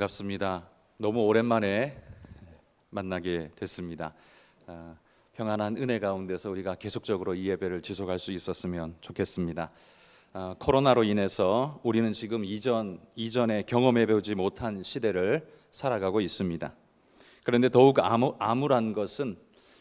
반갑습니다. 너무 오랜만에 만나게 됐습니다. 평안한 은혜 가운데서 우리가 계속적으로 이 예배를 지속할 수 있었으면 좋겠습니다. 코로나로 인해서 우리는 지금 이전에 경험해보지 못한 시대를 살아가고 있습니다. 그런데 더욱 암울한 것은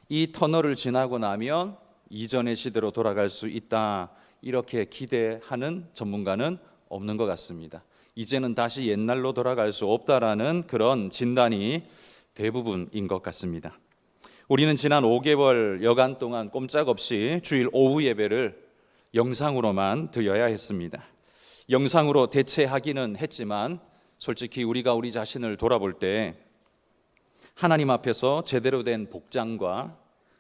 이 터널을 지나고 나면 이전의 시대로 돌아갈 수 있다, 이렇게 기대하는 전문가는 없는 것 같습니다. 이제는 다시 옛날로 돌아갈 수 없다라는 그런 진단이 대부분인 것 같습니다. 우리는 지난 5개월 여간 동안 꼼짝없이 주일 오후 예배를 영상으로만 드려야 했습니다. 영상으로 대체하기는 했지만 솔직히 우리가 우리 자신을 돌아볼 때 하나님 앞에서 제대로 된 복장과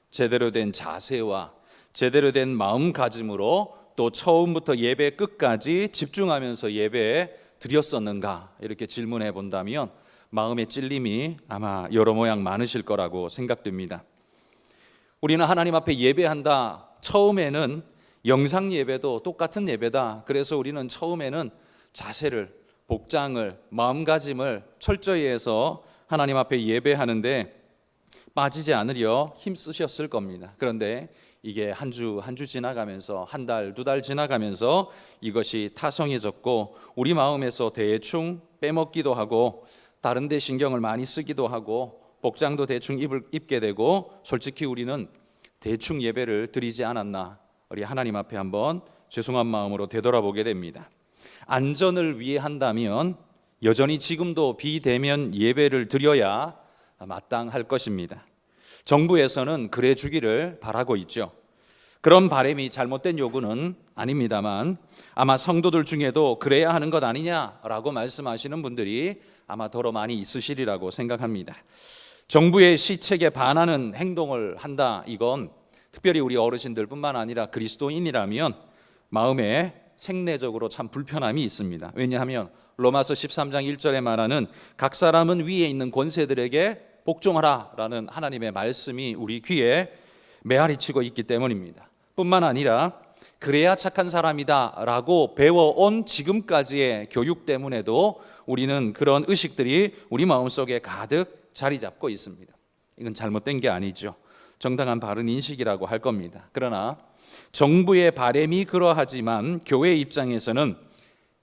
제대로 된 자세와 제대로 된 마음가짐으로 또 처음부터 예배 끝까지 집중하면서 예배에 드렸었는가, 이렇게 질문해 본다면 마음의 찔림이 아마 여러 모양 많으실 거라고 생각됩니다. 우리는 하나님 앞에 예배한다, 처음에는 영상 예배도 똑같은 예배다, 그래서 우리는 처음에는 자세를, 복장을, 마음가짐을 철저히 해서 하나님 앞에 예배하는데 빠지지 않으려 힘쓰셨을 겁니다. 그런데 이게 한 주 지나가면서 한 달, 두 달 지나가면서 이것이 타성해졌고 우리 마음에서 대충 빼먹기도 하고 다른 데 신경을 많이 쓰기도 하고 복장도 대충 입게 되고 솔직히 우리는 대충 예배를 드리지 않았나, 우리 하나님 앞에 한번 죄송한 마음으로 되돌아보게 됩니다. 안전을 위해 한다면 여전히 지금도 비대면 예배를 드려야 마땅할 것입니다. 정부에서는 그래 주기를 바라고 있죠. 그런 바람이 잘못된 요구는 아닙니다만 아마 성도들 중에도 그래야 하는 것 아니냐라고 말씀하시는 분들이 아마 더러 많이 있으시리라고 생각합니다. 정부의 시책에 반하는 행동을 한다, 이건 특별히 우리 어르신들뿐만 아니라 그리스도인이라면 마음에 생내적으로 참 불편함이 있습니다. 왜냐하면 로마서 13장 1절에 말하는 각 사람은 위에 있는 권세들에게 복종하라 라는 하나님의 말씀이 우리 귀에 메아리 치고 있기 때문입니다. 뿐만 아니라 그래야 착한 사람이다 라고 배워온 지금까지의 교육 때문에도 우리는 그런 의식들이 우리 마음속에 가득 자리 잡고 있습니다. 이건 잘못된 게 아니죠. 정당한 바른 인식이라고 할 겁니다. 그러나 정부의 바람이 그러하지만 교회 입장에서는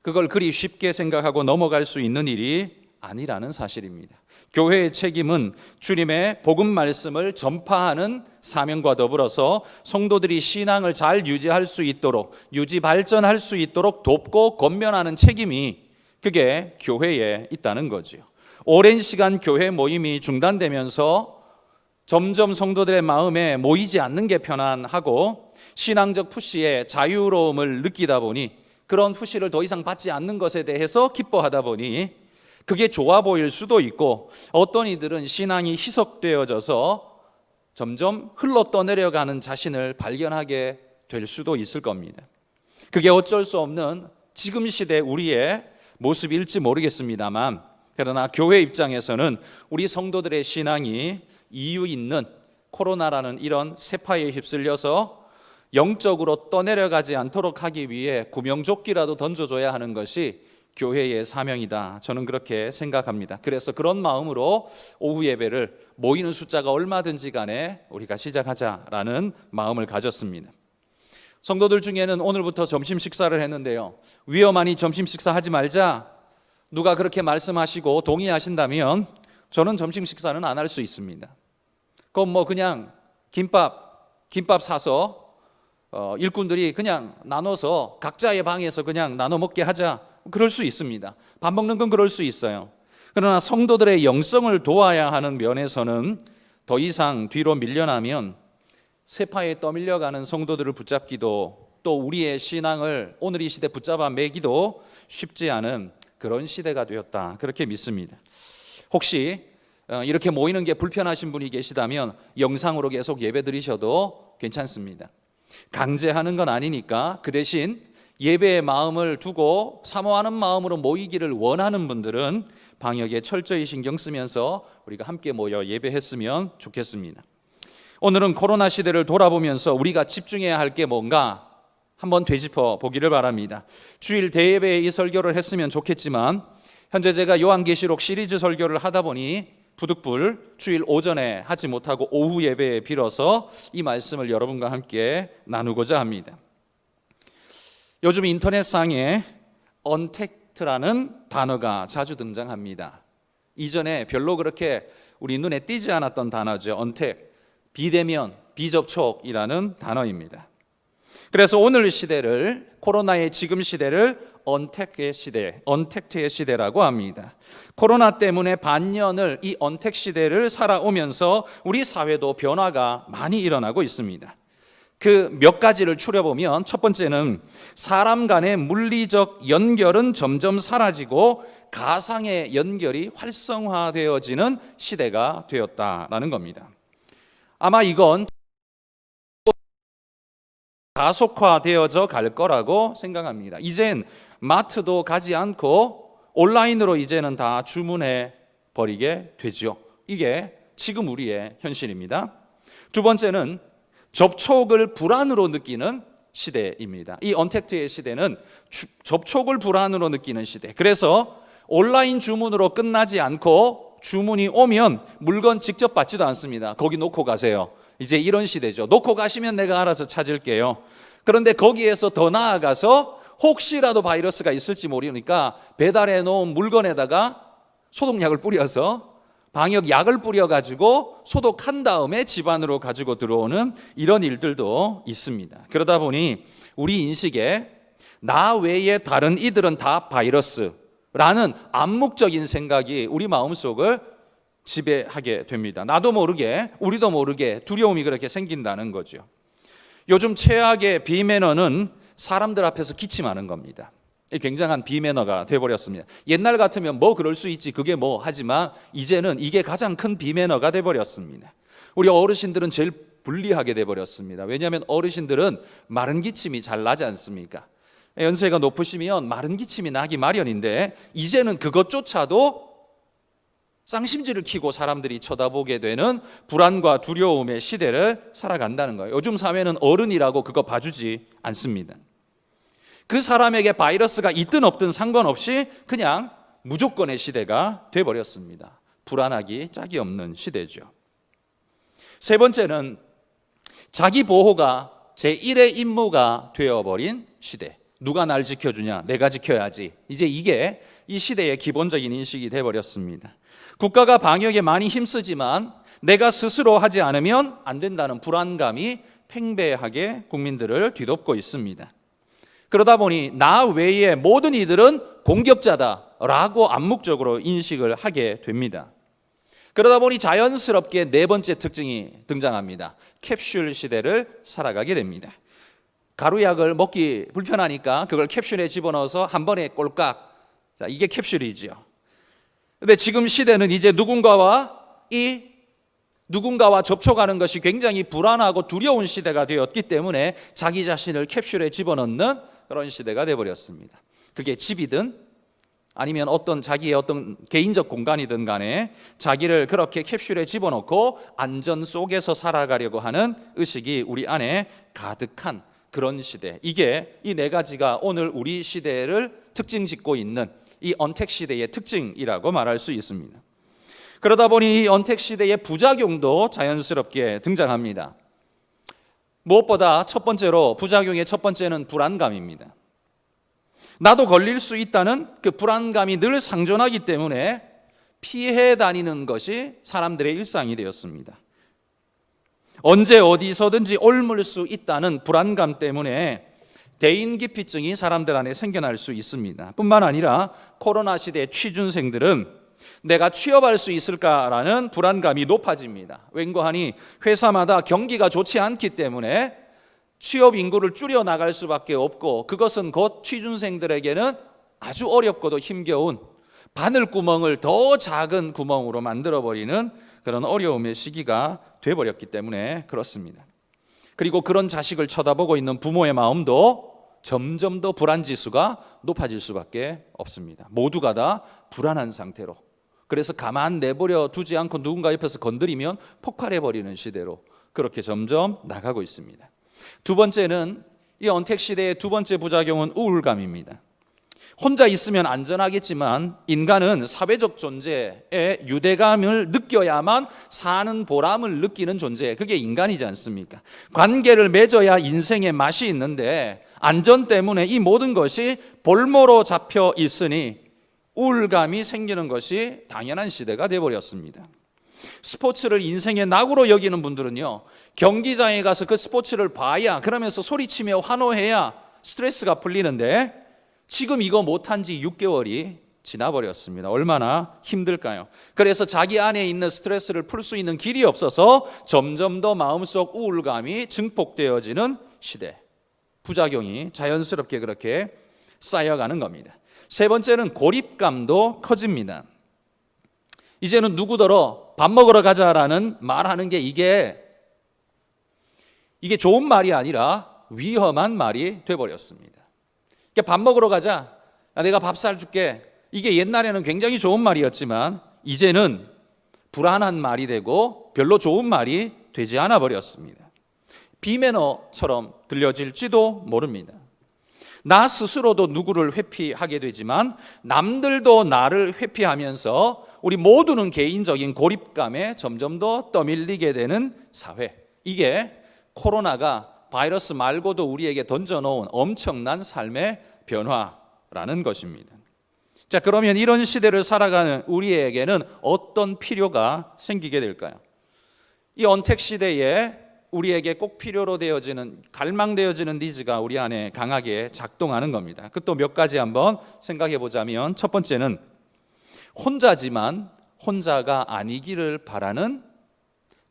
그걸 그리 쉽게 생각하고 넘어갈 수 있는 일이 아니라는 사실입니다. 교회의 책임은 주님의 복음 말씀을 전파하는 사명과 더불어서 성도들이 신앙을 잘 유지할 수 있도록, 유지 발전할 수 있도록 돕고 권면하는 책임이, 그게 교회에 있다는 거지요. 오랜 시간 교회 모임이 중단되면서 점점 성도들의 마음에 모이지 않는 게 편안하고 신앙적 푸시의 자유로움을 느끼다 보니, 그런 푸시를 더 이상 받지 않는 것에 대해서 기뻐하다 보니 그게 좋아 보일 수도 있고, 어떤 이들은 신앙이 희석되어져서 점점 흘러 떠내려가는 자신을 발견하게 될 수도 있을 겁니다. 그게 어쩔 수 없는 지금 시대 우리의 모습일지 모르겠습니다만, 그러나 교회 입장에서는 우리 성도들의 신앙이 이유 있는 코로나라는 이런 세파에 휩쓸려서 영적으로 떠내려가지 않도록 하기 위해 구명조끼라도 던져줘야 하는 것이 교회의 사명이다, 저는 그렇게 생각합니다. 그래서 그런 마음으로 오후 예배를 모이는 숫자가 얼마든지 간에 우리가 시작하자라는 마음을 가졌습니다. 성도들 중에는 오늘부터 점심 식사를 했는데요, 위험하니 점심 식사하지 말자, 누가 그렇게 말씀하시고 동의하신다면 저는 점심 식사는 안 할 수 있습니다. 그건 뭐 그냥 김밥 사서 일꾼들이 그냥 나눠서 각자의 방에서 그냥 나눠 먹게 하자, 그럴 수 있습니다. 밥 먹는 건 그럴 수 있어요. 그러나 성도들의 영성을 도와야 하는 면에서는 더 이상 뒤로 밀려나면 세파에 떠밀려가는 성도들을 붙잡기도, 또 우리의 신앙을 오늘 이 시대 붙잡아 매기도 쉽지 않은 그런 시대가 되었다, 그렇게 믿습니다. 혹시 이렇게 모이는 게 불편하신 분이 계시다면 영상으로 계속 예배 드리셔도 괜찮습니다. 강제하는 건 아니니까 그 대신 예배의 마음을 두고 사모하는 마음으로 모이기를 원하는 분들은 방역에 철저히 신경 쓰면서 우리가 함께 모여 예배했으면 좋겠습니다. 오늘은 코로나 시대를 돌아보면서 우리가 집중해야 할 게 뭔가 한번 되짚어 보기를 바랍니다. 주일 대예배에 이 설교를 했으면 좋겠지만 현재 제가 요한계시록 시리즈 설교를 하다 보니 부득불 주일 오전에 하지 못하고 오후 예배에 빌어서 이 말씀을 여러분과 함께 나누고자 합니다. 요즘 인터넷상에 언택트라는 단어가 자주 등장합니다. 이전에 별로 그렇게 우리 눈에 띄지 않았던 단어죠. 언택, 비대면, 비접촉이라는 단어입니다. 그래서 오늘 시대를, 코로나의 지금 시대를 언택트의 시대, 언택트의 시대라고 합니다. 코로나 때문에 반년을 이 언택 시대를 살아오면서 우리 사회도 변화가 많이 일어나고 있습니다. 그 몇 가지를 추려보면 첫 번째는 사람 간의 물리적 연결은 점점 사라지고 가상의 연결이 활성화되어지는 시대가 되었다라는 겁니다. 아마 이건 가속화되어져 갈 거라고 생각합니다. 이젠 마트도 가지 않고 온라인으로 이제는 다 주문해 버리게 되죠. 이게 지금 우리의 현실입니다. 두 번째는 접촉을 불안으로 느끼는 시대입니다. 이 언택트의 시대는 접촉을 불안으로 느끼는 시대. 그래서 온라인 주문으로 끝나지 않고 주문이 오면 물건 직접 받지도 않습니다. 거기 놓고 가세요. 이제 이런 시대죠. 놓고 가시면 내가 알아서 찾을게요. 그런데 거기에서 더 나아가서 혹시라도 바이러스가 있을지 모르니까 배달해 놓은 물건에다가 소독약을 뿌려서 방역약을 뿌려가지고 소독한 다음에 집 안으로 가지고 들어오는 이런 일들도 있습니다. 그러다 보니 우리 인식에 나 외에 다른 이들은 다 바이러스라는 암묵적인 생각이 우리 마음속을 지배하게 됩니다. 나도 모르게, 우리도 모르게 두려움이 그렇게 생긴다는 거죠. 요즘 최악의 비매너는 사람들 앞에서 기침하는 겁니다. 굉장한 비매너가 돼버렸습니다. 옛날 같으면 뭐 그럴 수 있지, 그게 뭐 하지만 이제는 이게 가장 큰 비매너가 돼버렸습니다. 우리 어르신들은 제일 불리하게 돼버렸습니다. 왜냐하면 어르신들은 마른 기침이 잘 나지 않습니까? 연세가 높으시면 마른 기침이 나기 마련인데 이제는 그것조차도 쌍심지를 켜고 사람들이 쳐다보게 되는 불안과 두려움의 시대를 살아간다는 거예요. 요즘 사회는 어른이라고 그거 봐주지 않습니다. 그 사람에게 바이러스가 있든 없든 상관없이 그냥 무조건의 시대가 돼버렸습니다. 불안하기 짝이 없는 시대죠. 세 번째는 자기 보호가 제1의 임무가 되어버린 시대. 누가 날 지켜주냐? 내가 지켜야지. 이제 이게 이 시대의 기본적인 인식이 돼버렸습니다. 국가가 방역에 많이 힘쓰지만 내가 스스로 하지 않으면 안 된다는 불안감이 팽배하게 국민들을 뒤덮고 있습니다. 그러다 보니 나 외의 모든 이들은 공격자다라고 암묵적으로 인식을 하게 됩니다. 그러다 보니 자연스럽게 네 번째 특징이 등장합니다. 캡슐 시대를 살아가게 됩니다. 가루약을 먹기 불편하니까 그걸 캡슐에 집어넣어서 한 번에 꼴깍. 자, 이게 캡슐이지요. 근데 지금 시대는 이제 누군가와 접촉하는 것이 굉장히 불안하고 두려운 시대가 되었기 때문에 자기 자신을 캡슐에 집어넣는 그런 시대가 되어버렸습니다. 그게 집이든 아니면 자기의 어떤 개인적 공간이든 간에 자기를 그렇게 캡슐에 집어넣고 안전 속에서 살아가려고 하는 의식이 우리 안에 가득한 그런 시대. 이게 이 네 가지가 오늘 우리 시대를 특징 짓고 있는 이 언택 시대의 특징이라고 말할 수 있습니다. 그러다 보니 이 언택 시대의 부작용도 자연스럽게 등장합니다. 무엇보다 부작용의 첫 번째는 불안감입니다. 나도 걸릴 수 있다는 그 불안감이 늘 상존하기 때문에 피해 다니는 것이 사람들의 일상이 되었습니다. 언제 어디서든지 옮을 수 있다는 불안감 때문에 대인기피증이 사람들 안에 생겨날 수 있습니다. 뿐만 아니라 코로나 시대 취준생들은 내가 취업할 수 있을까라는 불안감이 높아집니다. 왠고하니 회사마다 경기가 좋지 않기 때문에 취업 인구를 줄여 나갈 수밖에 없고 그것은 곧 취준생들에게는 아주 어렵고도 힘겨운 바늘구멍을 더 작은 구멍으로 만들어버리는 그런 어려움의 시기가 돼버렸기 때문에 그렇습니다. 그리고 그런 자식을 쳐다보고 있는 부모의 마음도 점점 더 불안지수가 높아질 수밖에 없습니다. 모두가 다 불안한 상태로, 그래서 가만 내버려 두지 않고 누군가 옆에서 건드리면 폭발해버리는 시대로 그렇게 점점 나가고 있습니다. 두 번째는 이 언택 시대의 두 번째 부작용은 우울감입니다. 혼자 있으면 안전하겠지만 인간은 사회적 존재의 유대감을 느껴야만 사는 보람을 느끼는 존재, 그게 인간이지 않습니까? 관계를 맺어야 인생의 맛이 있는데 안전 때문에 이 모든 것이 볼모로 잡혀 있으니 우울감이 생기는 것이 당연한 시대가 되어버렸습니다. 스포츠를 인생의 낙으로 여기는 분들은요, 경기장에 가서 그 스포츠를 봐야, 그러면서 소리치며 환호해야 스트레스가 풀리는데 지금 이거 못한 지 6개월이 지나버렸습니다. 얼마나 힘들까요? 그래서 자기 안에 있는 스트레스를 풀 수 있는 길이 없어서 점점 더 마음속 우울감이 증폭되어지는 시대, 부작용이 자연스럽게 그렇게 쌓여가는 겁니다. 세 번째는 고립감도 커집니다. 이제는 누구더러 밥 먹으러 가자라는 말하는 게 이게 좋은 말이 아니라 위험한 말이 돼버렸습니다. 밥 먹으러 가자, 내가 밥 사줄게, 이게 옛날에는 굉장히 좋은 말이었지만 이제는 불안한 말이 되고 별로 좋은 말이 되지 않아 버렸습니다. 비매너처럼 들려질지도 모릅니다. 나 스스로도 누구를 회피하게 되지만 남들도 나를 회피하면서 우리 모두는 개인적인 고립감에 점점 더 떠밀리게 되는 사회, 이게 코로나가 바이러스 말고도 우리에게 던져놓은 엄청난 삶의 변화라는 것입니다. 자, 그러면 이런 시대를 살아가는 우리에게는 어떤 필요가 생기게 될까요? 이 언택 시대에 우리에게 꼭 필요로 되어지는, 갈망되어지는 니즈가 우리 안에 강하게 작동하는 겁니다. 그 또 몇 가지 한번 생각해 보자면, 첫 번째는 혼자지만 혼자가 아니기를 바라는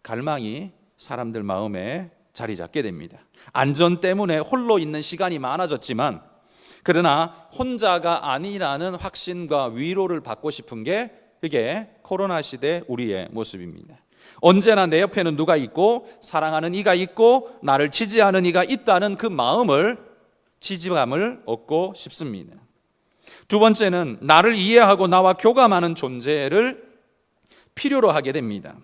갈망이 사람들 마음에 자리 잡게 됩니다. 안전 때문에 홀로 있는 시간이 많아졌지만, 그러나 혼자가 아니라는 확신과 위로를 받고 싶은 게 그게 코로나 시대 우리의 모습입니다. 언제나 내 옆에는 누가 있고 사랑하는 이가 있고 나를 지지하는 이가 있다는 그 마음을, 지지감을 얻고 싶습니다. 두 번째는 나를 이해하고 나와 교감하는 존재를 필요로 하게 됩니다.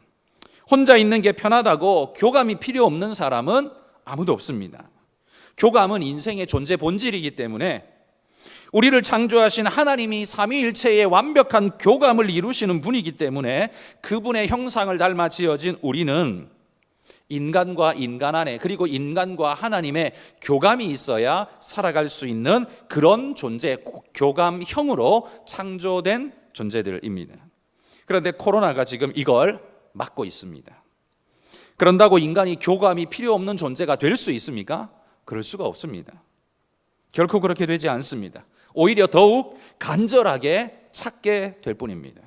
혼자 있는 게 편하다고 교감이 필요 없는 사람은 아무도 없습니다. 교감은 인생의 존재 본질이기 때문에 우리를 창조하신 하나님이 삼위일체의 완벽한 교감을 이루시는 분이기 때문에 그분의 형상을 닮아 지어진 우리는 인간과 인간 안에, 그리고 인간과 하나님의 교감이 있어야 살아갈 수 있는 그런 존재, 교감형으로 창조된 존재들입니다. 그런데 코로나가 지금 이걸 막고 있습니다. 그런다고 인간이 교감이 필요 없는 존재가 될 수 있습니까? 그럴 수가 없습니다. 결코 그렇게 되지 않습니다. 오히려 더욱 간절하게 찾게 될 뿐입니다.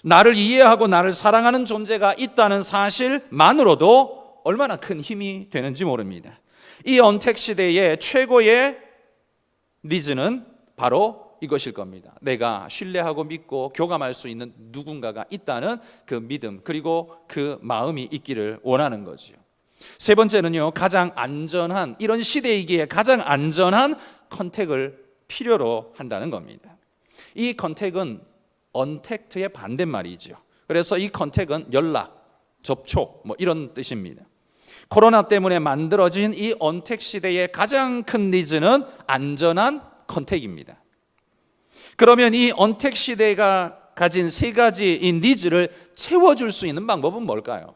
나를 이해하고 나를 사랑하는 존재가 있다는 사실만으로도 얼마나 큰 힘이 되는지 모릅니다. 이 언택 시대의 최고의 니즈는 바로 이것일 겁니다. 내가 신뢰하고 믿고 교감할 수 있는 누군가가 있다는 그 믿음, 그리고 그 마음이 있기를 원하는 거죠. 세 번째는요, 가장 안전한, 이런 시대이기에 가장 안전한 컨택을 필요로 한다는 겁니다. 이 컨택은 언택트의 반대말이죠. 그래서 이 컨택은 연락, 접촉, 이런 뜻입니다. 코로나 때문에 만들어진 이 언택 시대의 가장 큰 니즈는 안전한 컨택입니다. 그러면 이 언택 시대가 가진 세 가지의 니즈를 채워줄 수 있는 방법은 뭘까요?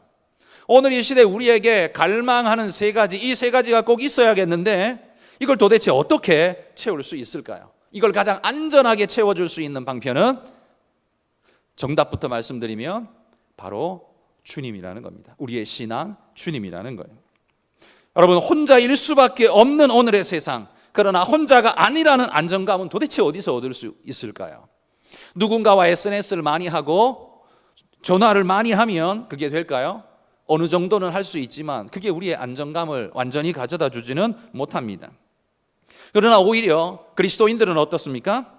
오늘 이 시대 우리에게 갈망하는 세 가지, 이 세 가지가 꼭 있어야겠는데 이걸 도대체 어떻게 채울 수 있을까요? 이걸 가장 안전하게 채워줄 수 있는 방편은, 정답부터 말씀드리면 바로 주님이라는 겁니다. 우리의 신앙, 주님이라는 거예요. 여러분, 혼자일 수밖에 없는 오늘의 세상, 그러나 혼자가 아니라는 안정감은 도대체 어디서 얻을 수 있을까요? 누군가와 SNS를 많이 하고 전화를 많이 하면 그게 될까요? 어느 정도는 할 수 있지만 그게 우리의 안정감을 완전히 가져다 주지는 못합니다. 그러나 오히려 그리스도인들은 어떻습니까?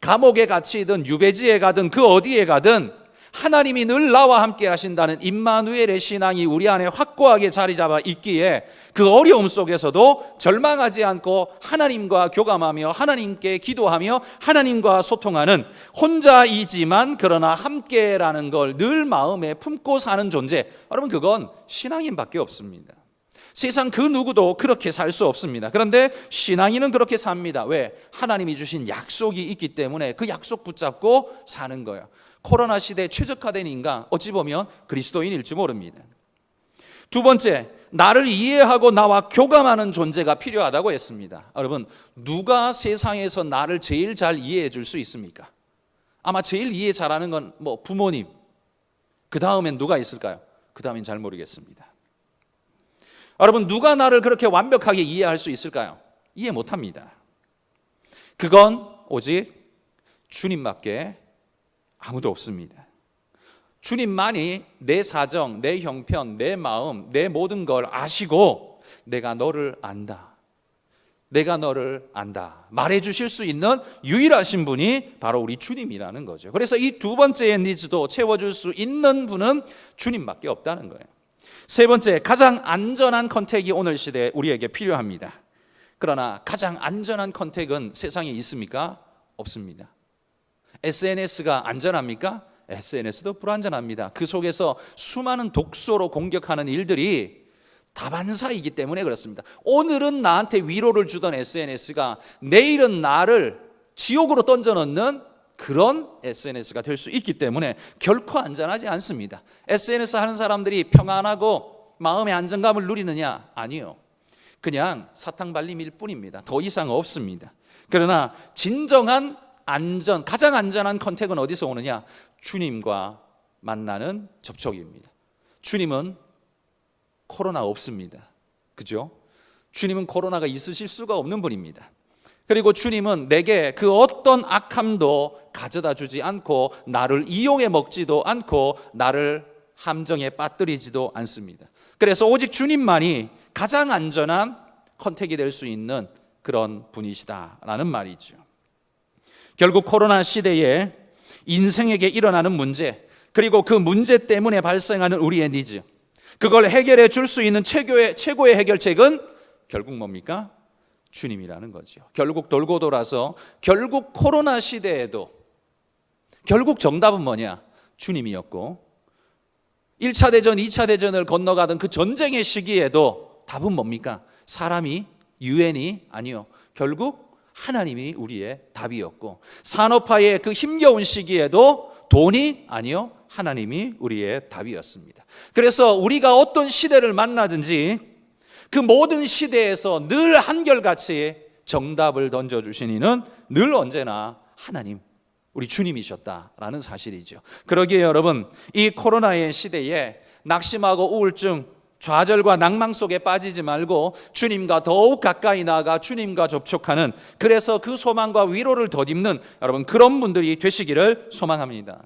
감옥에 갇히든 유배지에 가든 그 어디에 가든 하나님이 늘 나와 함께 하신다는 임마누엘의 신앙이 우리 안에 확고하게 자리 잡아 있기에 그 어려움 속에서도 절망하지 않고 하나님과 교감하며 하나님께 기도하며 하나님과 소통하는, 혼자이지만 그러나 함께라는 걸 늘 마음에 품고 사는 존재, 여러분 그건 신앙인밖에 없습니다. 세상 그 누구도 그렇게 살 수 없습니다. 그런데 신앙인은 그렇게 삽니다. 왜? 하나님이 주신 약속이 있기 때문에 그 약속 붙잡고 사는 거예요. 코로나 시대에 최적화된 인간, 어찌 보면 그리스도인일지 모릅니다. 두 번째, 나를 이해하고 나와 교감하는 존재가 필요하다고 했습니다. 여러분, 누가 세상에서 나를 제일 잘 이해해 줄 수 있습니까? 아마 제일 이해 잘하는 건 부모님. 그 다음엔 누가 있을까요? 그 다음엔 잘 모르겠습니다. 여러분, 누가 나를 그렇게 완벽하게 이해할 수 있을까요? 이해 못합니다. 그건 오직 주님밖에 아무도 없습니다. 주님만이 내 사정, 내 형편, 내 마음, 내 모든 걸 아시고 내가 너를 안다. 내가 너를 안다. 말해주실 수 있는 유일하신 분이 바로 우리 주님이라는 거죠. 그래서 이 두 번째의 니즈도 채워줄 수 있는 분은 주님밖에 없다는 거예요. 세 번째, 가장 안전한 컨택이 오늘 시대에 우리에게 필요합니다. 그러나 가장 안전한 컨택은 세상에 있습니까? 없습니다. SNS가 안전합니까? SNS도 불안전합니다. 그 속에서 수많은 독소로 공격하는 일들이 다반사이기 때문에 그렇습니다. 오늘은 나한테 위로를 주던 SNS가 내일은 나를 지옥으로 던져넣는 그런 SNS가 될 수 있기 때문에 결코 안전하지 않습니다. SNS 하는 사람들이 평안하고 마음의 안정감을 누리느냐? 아니요. 그냥 사탕 발림일 뿐입니다. 더 이상 없습니다. 그러나 진정한 안전, 가장 안전한 컨택은 어디서 오느냐? 주님과 만나는 접촉입니다. 주님은 코로나 없습니다. 그죠? 주님은 코로나가 있으실 수가 없는 분입니다. 그리고 주님은 내게 그 어떤 악함도 가져다 주지 않고 나를 이용해 먹지도 않고 나를 함정에 빠뜨리지도 않습니다. 그래서 오직 주님만이 가장 안전한 컨택이 될 수 있는 그런 분이시다라는 말이죠. 결국 코로나 시대에 인생에게 일어나는 문제, 그리고 그 문제 때문에 발생하는 우리의 니즈, 그걸 해결해 줄 수 있는 최고의 해결책은 결국 뭡니까? 주님이라는 거죠. 결국 돌고 돌아서 결국 코로나 시대에도 결국 정답은 뭐냐? 주님이었고, 1차 대전, 2차 대전을 건너가던 그 전쟁의 시기에도 답은 뭡니까? 사람이, 유엔이 아니요. 결국 하나님이 우리의 답이었고, 산업화의 그 힘겨운 시기에도 돈이 아니요. 하나님이 우리의 답이었습니다. 그래서 우리가 어떤 시대를 만나든지 그 모든 시대에서 늘 한결같이 정답을 던져주신 이는 늘 언제나 하나님, 우리 주님이셨다라는 사실이죠. 그러기에 여러분, 이 코로나의 시대에 낙심하고 우울증, 좌절과 낭망 속에 빠지지 말고 주님과 더욱 가까이 나아가 주님과 접촉하는, 그래서 그 소망과 위로를 덧입는 여러분 그런 분들이 되시기를 소망합니다.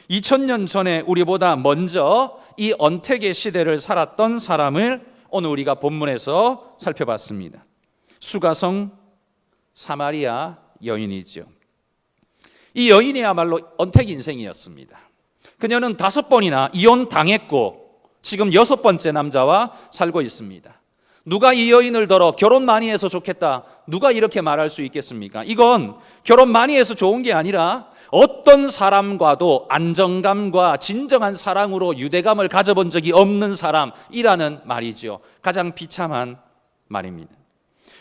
2000년 전에 우리보다 먼저 이 언택의 시대를 살았던 사람을 오늘 우리가 본문에서 살펴봤습니다. 수가성 사마리아 여인이죠. 이 여인이야말로 언택 인생이었습니다. 그녀는 5번이나 이혼당했고 지금 6번째 남자와 살고 있습니다. 누가 이 여인을 들어 결혼 많이 해서 좋겠다, 누가 이렇게 말할 수 있겠습니까? 이건 결혼 많이 해서 좋은 게 아니라 어떤 사람과도 안정감과 진정한 사랑으로 유대감을 가져본 적이 없는 사람이라는 말이죠. 가장 비참한 말입니다.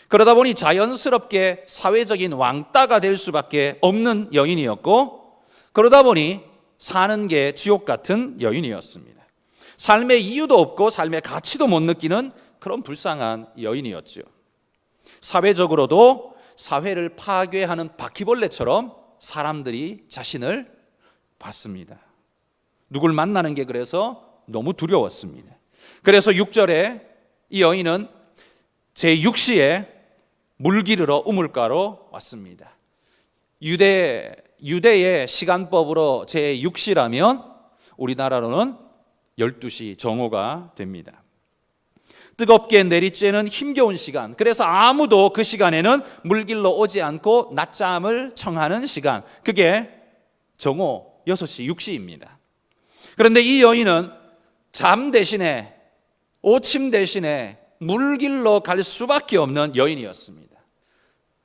그러다 보니 자연스럽게 사회적인 왕따가 될 수밖에 없는 여인이었고, 그러다 보니 사는 게 지옥 같은 여인이었습니다. 삶의 이유도 없고 삶의 가치도 못 느끼는 그런 불쌍한 여인이었죠. 사회적으로도 사회를 파괴하는 바퀴벌레처럼 사람들이 자신을 봤습니다. 누굴 만나는 게 그래서 너무 두려웠습니다. 그래서 6절에 이 여인은 제6시에 물 기르러 우물가로 왔습니다. 유대의 시간법으로 제6시라면 우리나라로는 12시 정오가 됩니다. 뜨겁게 내리쬐는 힘겨운 시간, 그래서 아무도 그 시간에는 물길로 오지 않고 낮잠을 청하는 시간, 그게 정오 6시, 6시입니다. 그런데 이 여인은 잠 대신에, 오침 대신에 물길로 갈 수밖에 없는 여인이었습니다.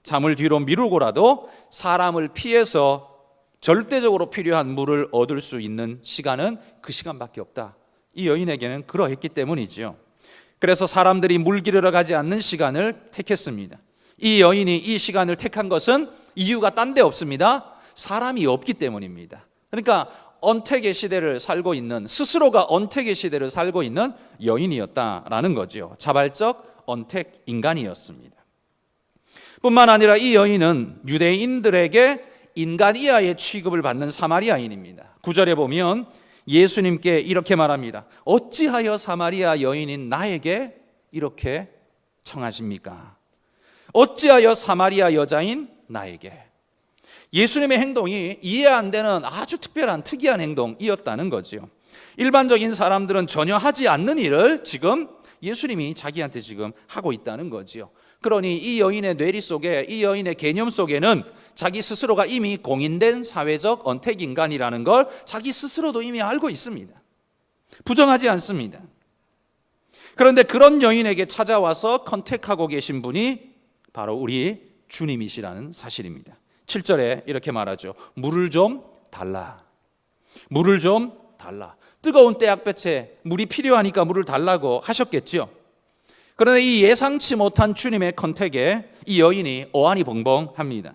잠을 뒤로 미루고라도 사람을 피해서 절대적으로 필요한 물을 얻을 수 있는 시간은 그 시간밖에 없다. 이 여인에게는 그러했기 때문이죠. 그래서 사람들이 물 기르러 가지 않는 시간을 택했습니다. 이 여인이 이 시간을 택한 것은 이유가 딴 데 없습니다. 사람이 없기 때문입니다. 그러니까 언택의 시대를 살고 있는, 스스로가 언택의 시대를 살고 있는 여인이었다라는 거죠. 자발적 언택 인간이었습니다. 뿐만 아니라 이 여인은 유대인들에게 인간 이하의 취급을 받는 사마리아인입니다. 9절에 보면 예수님께 이렇게 말합니다. 어찌하여 사마리아 여인인 나에게 이렇게 청하십니까? 어찌하여 사마리아 여자인 나에게. 예수님의 행동이 이해 안 되는 아주 특별한 특이한 행동이었다는 거죠. 일반적인 사람들은 전혀 하지 않는 일을 지금 예수님이 자기한테 지금 하고 있다는 거죠. 그러니 이 여인의 뇌리 속에, 이 여인의 개념 속에는 자기 스스로가 이미 공인된 사회적 언택인간이라는 걸 자기 스스로도 이미 알고 있습니다. 부정하지 않습니다. 그런데 그런 여인에게 찾아와서 컨택하고 계신 분이 바로 우리 주님이시라는 사실입니다. 7절에 이렇게 말하죠. 물을 좀 달라. 물을 좀 달라. 뜨거운 떼약볕에 물이 필요하니까 물을 달라고 하셨겠죠. 그런데 이 예상치 못한 주님의 컨택에 이 여인이 어안이 벙벙합니다.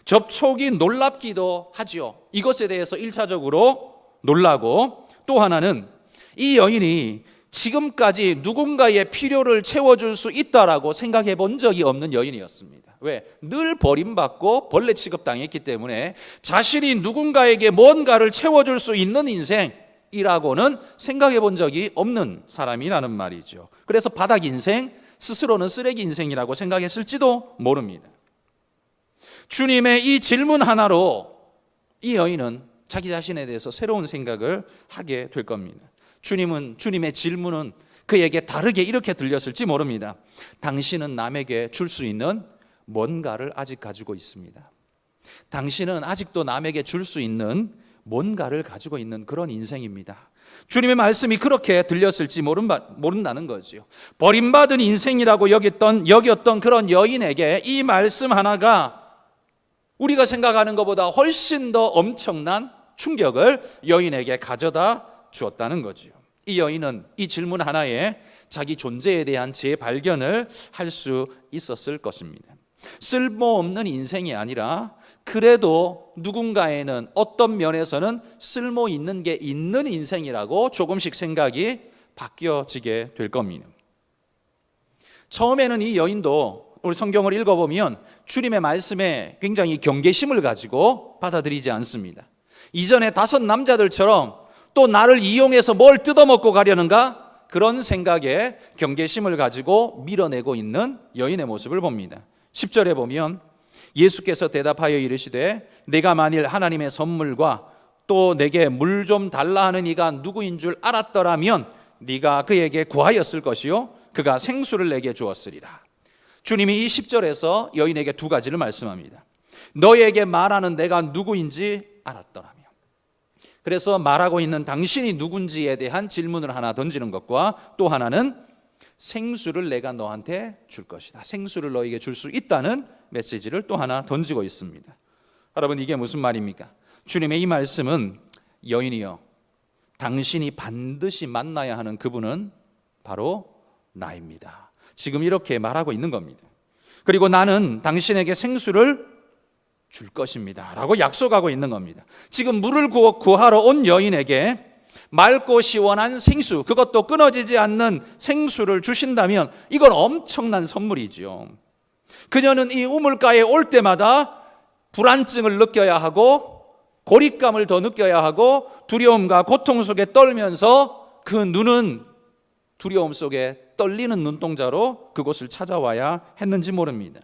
접촉이 놀랍기도 하죠. 이것에 대해서 1차적으로 놀라고, 또 하나는 이 여인이 지금까지 누군가의 필요를 채워줄 수 있다라고 생각해 본 적이 없는 여인이었습니다. 왜? 늘 버림받고 벌레 취급당했기 때문에 자신이 누군가에게 뭔가를 채워줄 수 있는 인생이라고는 생각해 본 적이 없는 사람이라는 말이죠. 그래서 바닥 인생, 스스로는 쓰레기 인생이라고 생각했을지도 모릅니다. 주님의 이 질문 하나로 이 여인은 자기 자신에 대해서 새로운 생각을 하게 될 겁니다. 주님의 질문은 그에게 다르게 이렇게 들렸을지 모릅니다. 당신은 남에게 줄 수 있는 뭔가를 아직 가지고 있습니다. 당신은 아직도 남에게 줄 수 있는 뭔가를 가지고 있는 그런 인생입니다. 주님의 말씀이 그렇게 들렸을지 모른다는 거죠. 버림받은 인생이라고 여겼던 그런 여인에게 이 말씀 하나가 우리가 생각하는 것보다 훨씬 더 엄청난 충격을 여인에게 가져다 주었다는 거죠. 이 여인은 이 질문 하나에 자기 존재에 대한 재발견을 할 수 있었을 것입니다. 쓸모없는 인생이 아니라 그래도 누군가에는 어떤 면에서는 쓸모 있는 게 있는 인생이라고 조금씩 생각이 바뀌어지게 될 겁니다. 처음에는 이 여인도 우리 성경을 읽어보면 주님의 말씀에 굉장히 경계심을 가지고 받아들이지 않습니다. 이전에 5 남자들처럼 또 나를 이용해서 뭘 뜯어먹고 가려는가? 그런 생각에 경계심을 가지고 밀어내고 있는 여인의 모습을 봅니다. 10절에 보면 예수께서 대답하여 이르시되 내가 만일 하나님의 선물과 또 내게 물 좀 달라 하는 이가 누구인 줄 알았더라면 네가 그에게 구하였을 것이요 그가 생수를 내게 주었으리라. 주님이 이 10절에서 여인에게 2가지를 말씀합니다. 너에게 말하는 내가 누구인지 알았더라면. 그래서 말하고 있는 당신이 누군지에 대한 질문을 하나 던지는 것과 또 하나는 생수를 내가 너한테 줄 것이다. 생수를 너에게 줄 수 있다는 메시지를 또 하나 던지고 있습니다. 여러분, 이게 무슨 말입니까? 주님의 이 말씀은 여인이여, 당신이 반드시 만나야 하는 그분은 바로 나입니다. 지금 이렇게 말하고 있는 겁니다. 그리고 나는 당신에게 생수를 줄 것입니다 라고 약속하고 있는 겁니다. 지금 물을 구하러 온 여인에게 맑고 시원한 생수, 그것도 끊어지지 않는 생수를 주신다면 이건 엄청난 선물이죠. 그녀는 이 우물가에 올 때마다 불안증을 느껴야 하고 고립감을 더 느껴야 하고 두려움과 고통 속에 떨면서 그 눈은 두려움 속에 떨리는 눈동자로 그곳을 찾아와야 했는지 모릅니다.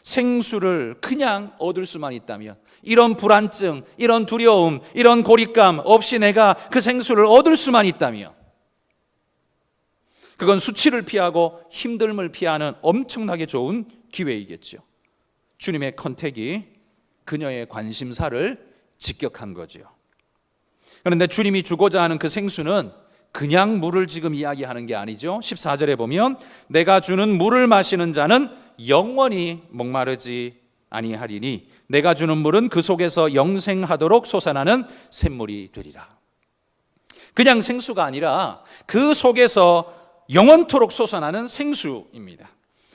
생수를 그냥 얻을 수만 있다면, 이런 불안증, 이런 두려움, 이런 고립감 없이 내가 그 생수를 얻을 수만 있다면 그건 수치를 피하고 힘듦을 피하는 엄청나게 좋은 기회이겠죠. 주님의 컨택이 그녀의 관심사를 직격한 거죠. 그런데 주님이 주고자 하는 그 생수는 그냥 물을 지금 이야기하는 게 아니죠. 14절에 보면 내가 주는 물을 마시는 자는 영원히 목마르지 아니하리니 내가 주는 물은 그 속에서 영생하도록 솟아나는 샘물이 되리라. 그냥 생수가 아니라 그 속에서 영원토록 솟아나는 생수입니다.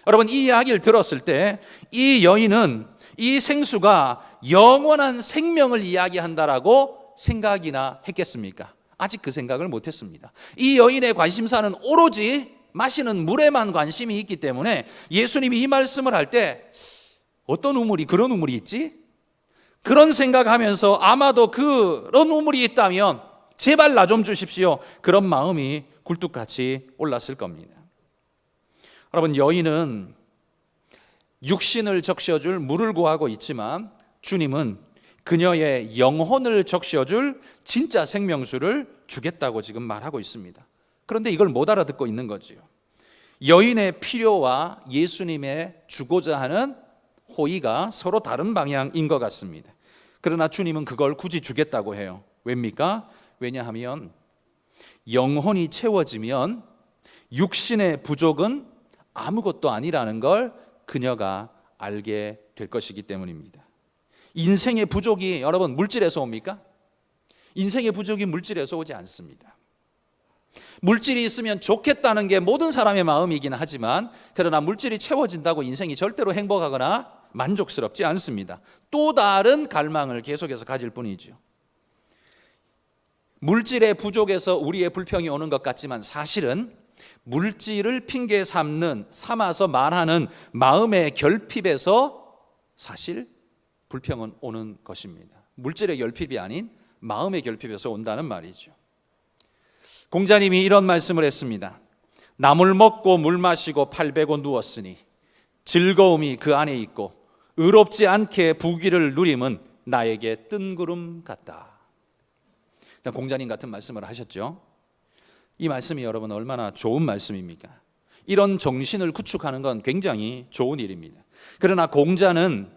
여러분, 이 이야기를 들었을 때 이 여인은 이 생수가 영원한 생명을 이야기한다라고 생각이나 했겠습니까? 아직 그 생각을 못했습니다. 이 여인의 관심사는 오로지 마시는 물에만 관심이 있기 때문에 예수님이 이 말씀을 할 때 어떤 우물이 그런 우물이 있지? 그런 생각하면서 아마도 그런 우물이 있다면 제발 나 좀 주십시오, 그런 마음이 굴뚝같이 올랐을 겁니다. 여러분, 여인은 육신을 적셔줄 물을 구하고 있지만 주님은 그녀의 영혼을 적셔줄 진짜 생명수를 주겠다고 지금 말하고 있습니다. 그런데 이걸 못 알아듣고 있는 거지요. 여인의 필요와 예수님의 주고자 하는 호의가 서로 다른 방향인 것 같습니다. 그러나 주님은 그걸 굳이 주겠다고 해요. 왜입니까? 왜냐하면 영혼이 채워지면 육신의 부족은 아무것도 아니라는 걸 그녀가 알게 될 것이기 때문입니다. 인생의 부족이 여러분 물질에서 옵니까? 인생의 부족이 물질에서 오지 않습니다. 물질이 있으면 좋겠다는 게 모든 사람의 마음이긴 하지만, 그러나 물질이 채워진다고 인생이 절대로 행복하거나 만족스럽지 않습니다. 또 다른 갈망을 계속해서 가질 뿐이죠. 물질의 부족에서 우리의 불평이 오는 것 같지만 사실은 물질을 핑계 삼아서 말하는 마음의 결핍에서 사실 불평은 오는 것입니다. 물질의 결핍이 아닌 마음의 결핍에서 온다는 말이죠. 공자님이 이런 말씀을 했습니다. 나물 먹고 물 마시고 팔 베고 누웠으니 즐거움이 그 안에 있고 의롭지 않게 부귀를 누림은 나에게 뜬구름 같다. 공자님 같은 말씀을 하셨죠. 이 말씀이 여러분 얼마나 좋은 말씀입니까? 이런 정신을 구축하는 건 굉장히 좋은 일입니다. 그러나 공자는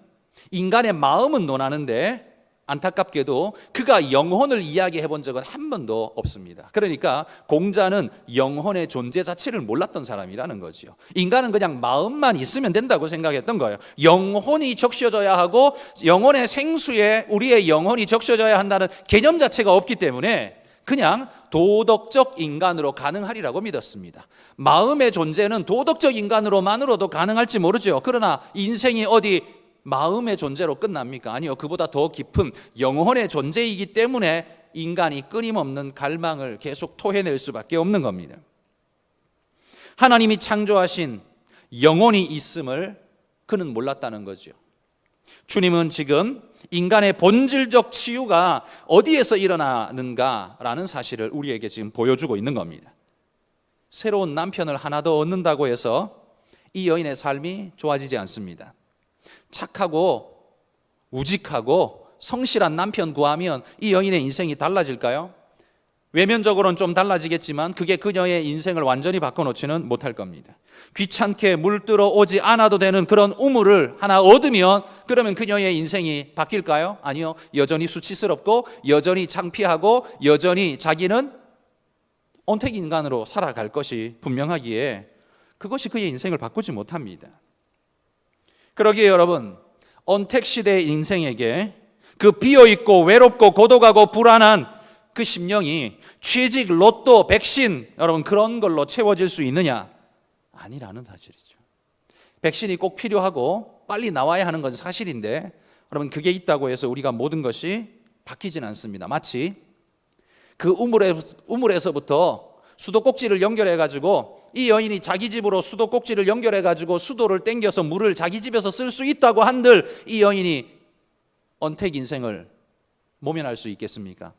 인간의 마음은 논하는데 안타깝게도 그가 영혼을 이야기해 본 적은 한 번도 없습니다. 그러니까 공자는 영혼의 존재 자체를 몰랐던 사람이라는 거죠. 인간은 그냥 마음만 있으면 된다고 생각했던 거예요. 영혼이 적셔져야 하고 영혼의 생수에 우리의 영혼이 적셔져야 한다는 개념 자체가 없기 때문에 그냥 도덕적 인간으로 가능하리라고 믿었습니다. 마음의 존재는 도덕적 인간으로만으로도 가능할지 모르죠. 그러나 인생이 어디 마음의 존재로 끝납니까? 아니요. 그보다 더 깊은 영혼의 존재이기 때문에 인간이 끊임없는 갈망을 계속 토해낼 수밖에 없는 겁니다. 하나님이 창조하신 영혼이 있음을 그는 몰랐다는 거죠. 주님은 지금 인간의 본질적 치유가 어디에서 일어나는가라는 사실을 우리에게 지금 보여주고 있는 겁니다. 새로운 남편을 하나 더 얻는다고 해서 이 여인의 삶이 좋아지지 않습니다. 착하고 우직하고 성실한 남편 구하면 이 여인의 인생이 달라질까요? 외면적으로는 좀 달라지겠지만 그게 그녀의 인생을 완전히 바꿔놓지는 못할 겁니다. 귀찮게 물들어 오지 않아도 되는 그런 우물을 하나 얻으면 그러면 그녀의 인생이 바뀔까요? 아니요. 여전히 수치스럽고 여전히 창피하고 여전히 자기는 언택인간으로 살아갈 것이 분명하기에 그것이 그의 인생을 바꾸지 못합니다. 그러기에 여러분, 언택시대의 인생에게 그 비어있고 외롭고 고독하고 불안한 그 심령이 취직, 로또, 백신 여러분 그런 걸로 채워질 수 있느냐? 아니라는 사실이죠. 백신이 꼭 필요하고 빨리 나와야 하는 건 사실인데 여러분 그게 있다고 해서 우리가 모든 것이 바뀌진 않습니다. 마치 그 우물에서부터 수도꼭지를 연결해가지고 이 여인이 자기 집으로 수도꼭지를 연결해가지고 수도를 땡겨서 물을 자기 집에서 쓸 수 있다고 한들 이 여인이 언택 인생을 모면할 수 있겠습니까?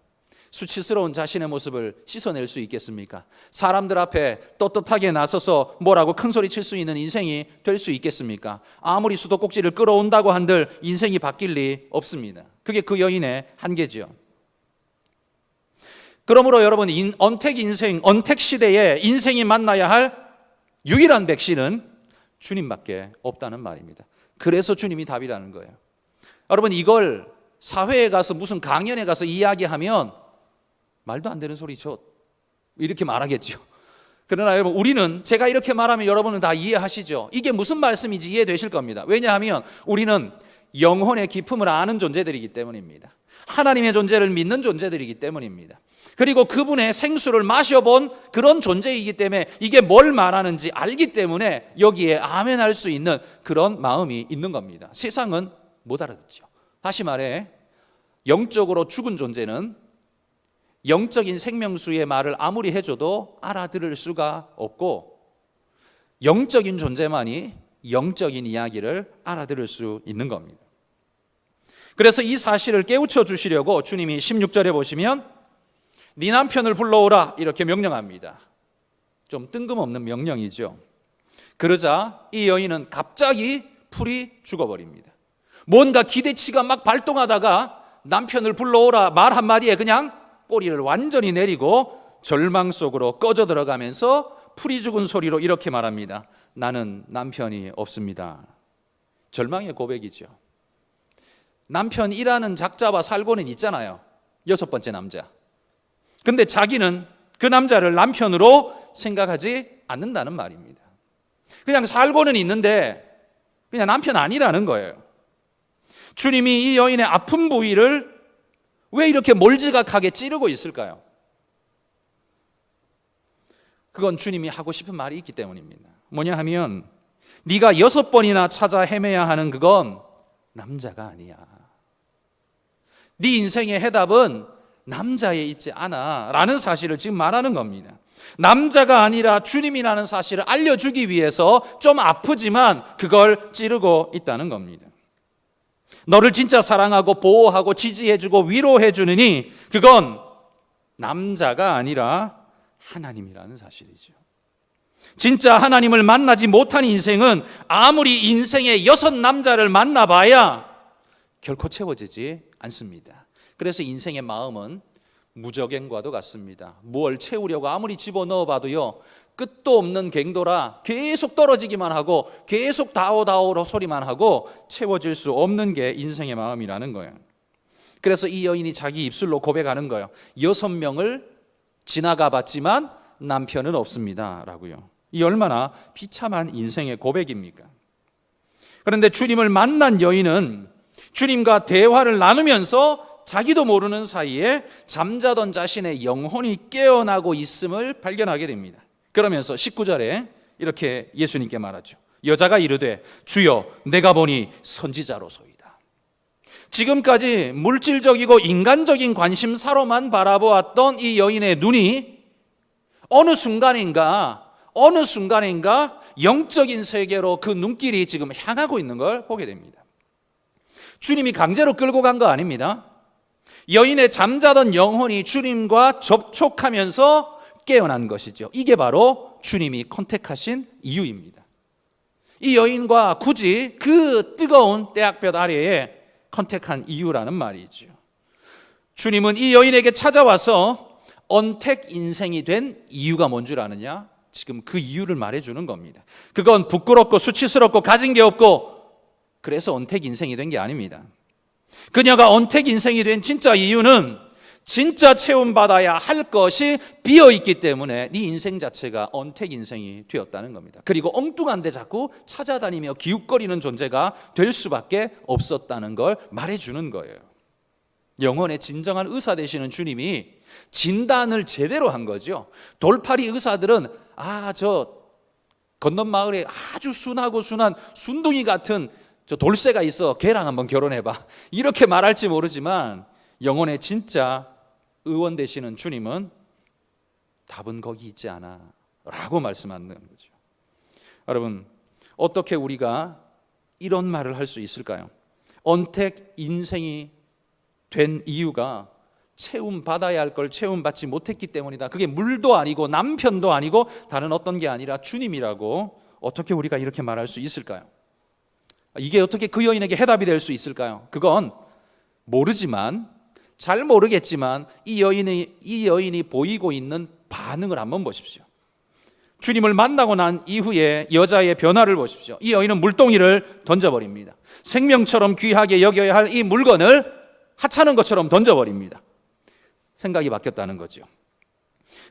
수치스러운 자신의 모습을 씻어낼 수 있겠습니까? 사람들 앞에 떳떳하게 나서서 뭐라고 큰 소리 칠 수 있는 인생이 될 수 있겠습니까? 아무리 수도꼭지를 끌어온다고 한들 인생이 바뀔 리 없습니다. 그게 그 여인의 한계지요. 그러므로 여러분 언택 인생, 언택 시대에 인생이 만나야 할 유일한 백신은 주님밖에 없다는 말입니다. 그래서 주님이 답이라는 거예요. 여러분 이걸 사회에 가서 무슨 강연에 가서 이야기하면 말도 안 되는 소리죠. 이렇게 말하겠죠. 그러나 여러분 우리는 제가 이렇게 말하면 여러분은 다 이해하시죠. 이게 무슨 말씀인지 이해되실 겁니다. 왜냐하면 우리는 영혼의 기품을 아는 존재들이기 때문입니다. 하나님의 존재를 믿는 존재들이기 때문입니다. 그리고 그분의 생수를 마셔본 그런 존재이기 때문에 이게 뭘 말하는지 알기 때문에 여기에 아멘할 수 있는 그런 마음이 있는 겁니다. 세상은 못 알아듣죠. 다시 말해 영적으로 죽은 존재는 영적인 생명수의 말을 아무리 해줘도 알아들을 수가 없고, 영적인 존재만이 영적인 이야기를 알아들을 수 있는 겁니다. 그래서 이 사실을 깨우쳐 주시려고 주님이 16절에 보시면 네 남편을 불러오라 이렇게 명령합니다. 좀 뜬금없는 명령이죠. 그러자 이 여인은 갑자기 풀이 죽어버립니다. 뭔가 기대치가 막 발동하다가 남편을 불러오라 말 한마디에 그냥 꼬리를 완전히 내리고 절망 속으로 꺼져 들어가면서 풀이 죽은 소리로 이렇게 말합니다. 나는 남편이 없습니다. 절망의 고백이죠. 남편이라는 작자와 살고는 있잖아요. 6번째 남자. 근데 자기는 그 남자를 남편으로 생각하지 않는다는 말입니다. 그냥 살고는 있는데 그냥 남편 아니라는 거예요. 주님이 이 여인의 아픈 부위를 왜 이렇게 몰지각하게 찌르고 있을까요? 그건 주님이 하고 싶은 말이 있기 때문입니다. 뭐냐 하면 네가 6번이나 찾아 헤매야 하는 그건 남자가 아니야. 네 인생의 해답은 남자에 있지 않아 라는 사실을 지금 말하는 겁니다. 남자가 아니라 주님이라는 사실을 알려주기 위해서 좀 아프지만 그걸 찌르고 있다는 겁니다. 너를 진짜 사랑하고 보호하고 지지해주고 위로해주느니 그건 남자가 아니라 하나님이라는 사실이죠. 진짜 하나님을 만나지 못한 인생은 아무리 인생의 6 남자를 만나봐야 결코 채워지지 않습니다. 그래서 인생의 마음은 무적행과도 같습니다. 뭘 채우려고 아무리 집어넣어봐도요 끝도 없는 갱도라 계속 떨어지기만 하고 계속 다오다오로 소리만 하고 채워질 수 없는 게 인생의 마음이라는 거예요. 그래서 이 여인이 자기 입술로 고백하는 거예요. 6명을 지나가 봤지만 남편은 없습니다 라고요. 이 얼마나 비참한 인생의 고백입니까? 그런데 주님을 만난 여인은 주님과 대화를 나누면서 자기도 모르는 사이에 잠자던 자신의 영혼이 깨어나고 있음을 발견하게 됩니다. 그러면서 19절에 이렇게 예수님께 말하죠. 여자가 이르되 주여 내가 보니 선지자로소이다. 지금까지 물질적이고 인간적인 관심사로만 바라보았던 이 여인의 눈이 어느 순간인가 영적인 세계로 그 눈길이 지금 향하고 있는 걸 보게 됩니다. 주님이 강제로 끌고 간 거 아닙니다. 여인의 잠자던 영혼이 주님과 접촉하면서 깨어난 것이죠. 이게 바로 주님이 컨택하신 이유입니다. 이 여인과 굳이 그 뜨거운 떼약볕 아래에 컨택한 이유라는 말이죠. 주님은 이 여인에게 찾아와서 언택 인생이 된 이유가 뭔 줄 아느냐? 지금 그 이유를 말해주는 겁니다. 그건 부끄럽고 수치스럽고 가진 게 없고 그래서 언택 인생이 된 게 아닙니다. 그녀가 언택 인생이 된 진짜 이유는 진짜 체험받아야 할 것이 비어있기 때문에 네 인생 자체가 언택 인생이 되었다는 겁니다. 그리고 엉뚱한 데 자꾸 찾아다니며 기웃거리는 존재가 될 수밖에 없었다는 걸 말해주는 거예요. 영혼의 진정한 의사 되시는 주님이 진단을 제대로 한 거죠. 돌팔이 의사들은 저 건넌 마을에 아주 순하고 순한 순둥이 같은 저 돌쇠가 있어 걔랑 한번 결혼해봐 이렇게 말할지 모르지만 영혼의 진짜 의원 되시는 주님은 답은 거기 있지 않아 라고 말씀하는 거죠. 여러분 어떻게 우리가 이런 말을 할 수 있을까요? 언택 인생이 된 이유가 체험받아야 할 걸 체험받지 못했기 때문이다. 그게 물도 아니고 남편도 아니고 다른 어떤 게 아니라 주님이라고 어떻게 우리가 이렇게 말할 수 있을까요? 이게 어떻게 그 여인에게 해답이 될 수 있을까요? 그건 모르지만 잘 모르겠지만 이 여인이 보이고 있는 반응을 한번 보십시오. 주님을 만나고 난 이후에 여자의 변화를 보십시오. 이 여인은 물동이를 던져버립니다. 생명처럼 귀하게 여겨야 할 이 물건을 하찮은 것처럼 던져버립니다. 생각이 바뀌었다는 거죠.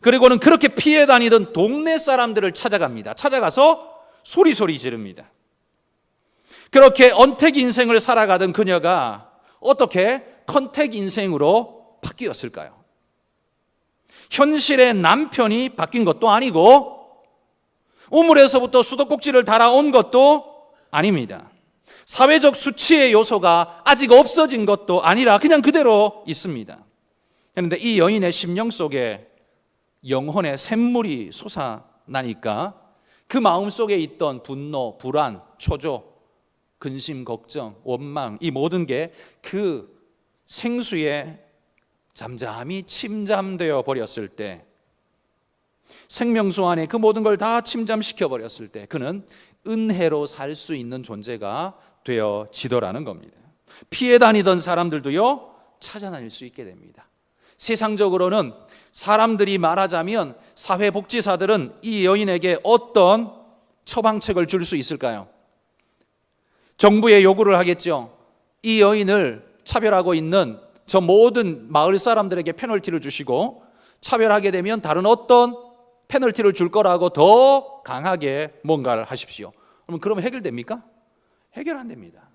그리고는 그렇게 피해 다니던 동네 사람들을 찾아갑니다. 찾아가서 소리소리 지릅니다. 그렇게 언택 인생을 살아가던 그녀가 어떻게 컨택 인생으로 바뀌었을까요? 현실의 남편이 바뀐 것도 아니고 우물에서부터 수도꼭지를 달아온 것도 아닙니다. 사회적 수치의 요소가 아직 없어진 것도 아니라 그냥 그대로 있습니다. 그런데 이 여인의 심령 속에 영혼의 샘물이 솟아나니까 그 마음 속에 있던 분노, 불안, 초조, 근심, 걱정, 원망, 이 모든 게 그 생수에 잠잠히 침잠되어 버렸을 때, 생명수 안에 그 모든 걸 다 침잠시켜 버렸을 때 그는 은혜로 살 수 있는 존재가 되어지더라는 겁니다. 피해 다니던 사람들도요, 찾아다닐 수 있게 됩니다. 세상적으로는 사람들이 말하자면 사회복지사들은 이 여인에게 어떤 처방책을 줄 수 있을까요? 정부에 요구를 하겠죠. 이 여인을 차별하고 있는 저 모든 마을 사람들에게 페널티를 주시고, 차별하게 되면 다른 어떤 페널티를 줄 거라고 더 강하게 뭔가를 하십시오. 그러면 해결됩니까? 해결 안 됩니다.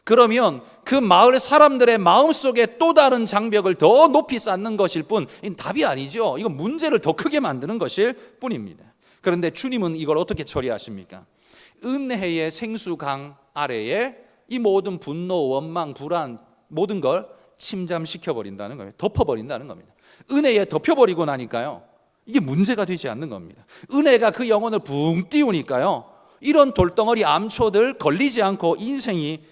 그러면 그 마을 사람들의 마음속에 또 다른 장벽을 더 높이 쌓는 것일 뿐, 이건 답이 아니죠. 이건 문제를 더 크게 만드는 것일 뿐입니다. 그런데 주님은 이걸 어떻게 처리하십니까? 은혜의 생수강 아래에 이 모든 분노, 원망, 불안, 모든 걸 침잠시켜 버린다는 거예요. 덮어버린다는 겁니다. 은혜에 덮여버리고 나니까요, 이게 문제가 되지 않는 겁니다. 은혜가 그 영혼을 붕 띄우니까요, 이런 돌덩어리 암초들 걸리지 않고 인생이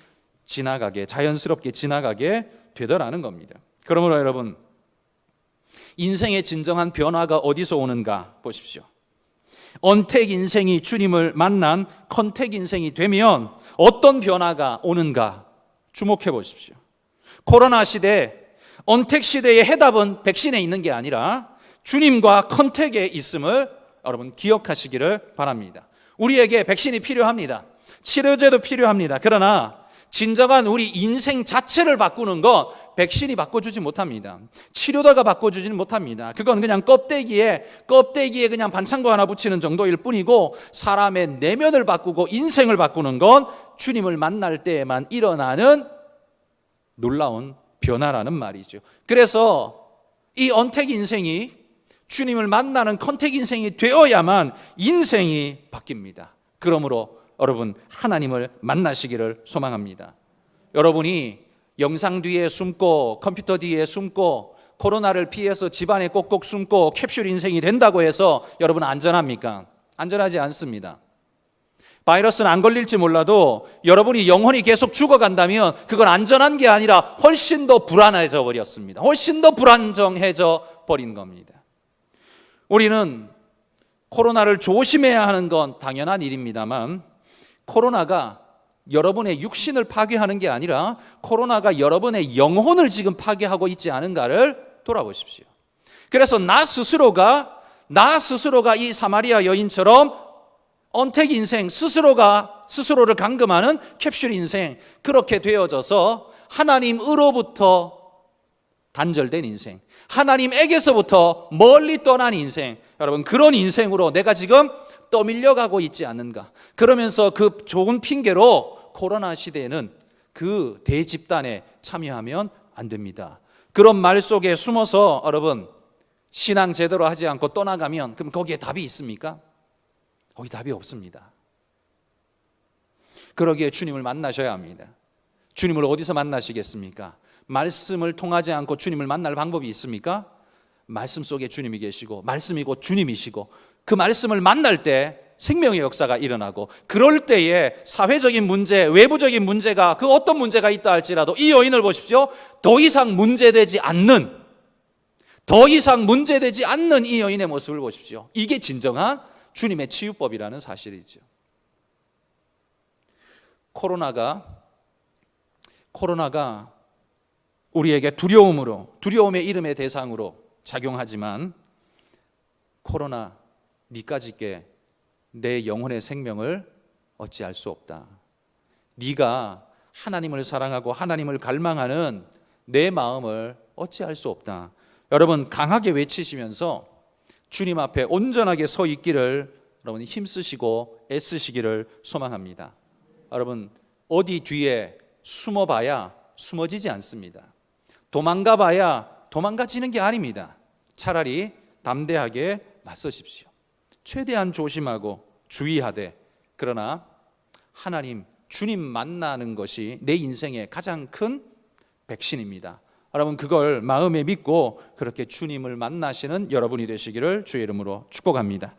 지나가게, 자연스럽게 지나가게 되더라는 겁니다. 그러므로 여러분, 인생의 진정한 변화가 어디서 오는가 보십시오. 언택 인생이 주님을 만난 컨택 인생이 되면 어떤 변화가 오는가 주목해 보십시오. 코로나 시대, 언택 시대의 해답은 백신에 있는 게 아니라 주님과 컨택에 있음을 여러분 기억하시기를 바랍니다. 우리에게 백신이 필요합니다. 치료제도 필요합니다. 그러나 진정한 우리 인생 자체를 바꾸는 건 백신이 바꿔주지 못합니다. 치료다가 바꿔주지는 못합니다. 그건 그냥 껍데기에 그냥 반창고 하나 붙이는 정도일 뿐이고, 사람의 내면을 바꾸고 인생을 바꾸는 건 주님을 만날 때에만 일어나는 놀라운 변화라는 말이죠. 그래서 이 언택 인생이 주님을 만나는 컨택 인생이 되어야만 인생이 바뀝니다. 그러므로 여러분, 하나님을 만나시기를 소망합니다. 여러분이 영상 뒤에 숨고 컴퓨터 뒤에 숨고 코로나를 피해서 집안에 꼭꼭 숨고 캡슐 인생이 된다고 해서 여러분 안전합니까? 안전하지 않습니다. 바이러스는 안 걸릴지 몰라도 여러분이 영혼이 계속 죽어간다면 그건 안전한 게 아니라 훨씬 더 불안해져 버렸습니다. 훨씬 더 불안정해져 버린 겁니다. 우리는 코로나를 조심해야 하는 건 당연한 일입니다만, 코로나가 여러분의 육신을 파괴하는 게 아니라 코로나가 여러분의 영혼을 지금 파괴하고 있지 않은가를 돌아보십시오. 그래서 나 스스로가 이 사마리아 여인처럼 언택 인생, 스스로를 감금하는 캡슐 인생, 그렇게 되어져서 하나님으로부터 단절된 인생, 하나님에게서부터 멀리 떠난 인생, 여러분 그런 인생으로 내가 지금 떠밀려가고 있지 않는가. 그러면서 그 좋은 핑계로 코로나 시대에는 그 대집단에 참여하면 안 됩니다. 그런 말 속에 숨어서 여러분 신앙 제대로 하지 않고 떠나가면 그럼 거기에 답이 있습니까? 거기 답이 없습니다. 그러기에 주님을 만나셔야 합니다. 주님을 어디서 만나시겠습니까? 말씀을 통하지 않고 주님을 만날 방법이 있습니까? 말씀 속에 주님이 계시고 말씀이 곧 주님이시고 그 말씀을 만날 때 생명의 역사가 일어나고, 그럴 때에 사회적인 문제, 외부적인 문제가 그 어떤 문제가 있다 할지라도 이 여인을 보십시오. 더 이상 문제되지 않는 이 여인의 모습을 보십시오. 이게 진정한 주님의 치유법이라는 사실이죠. 코로나가 우리에게 두려움의 이름의 대상으로 작용하지만, 코로나 네까짓게 내 영혼의 생명을 어찌할 수 없다. 네가 하나님을 사랑하고 하나님을 갈망하는 내 마음을 어찌할 수 없다. 여러분 강하게 외치시면서 주님 앞에 온전하게 서 있기를 여러분이 힘쓰시고 애쓰시기를 소망합니다. 여러분 어디 뒤에 숨어봐야 숨어지지 않습니다. 도망가봐야 도망가지는 게 아닙니다. 차라리 담대하게 맞서십시오. 최대한 조심하고 주의하되, 그러나 하나님, 주님 만나는 것이 내 인생의 가장 큰 백신입니다. 여러분, 그걸 마음에 믿고 그렇게 주님을 만나시는 여러분이 되시기를 주의 이름으로 축복합니다.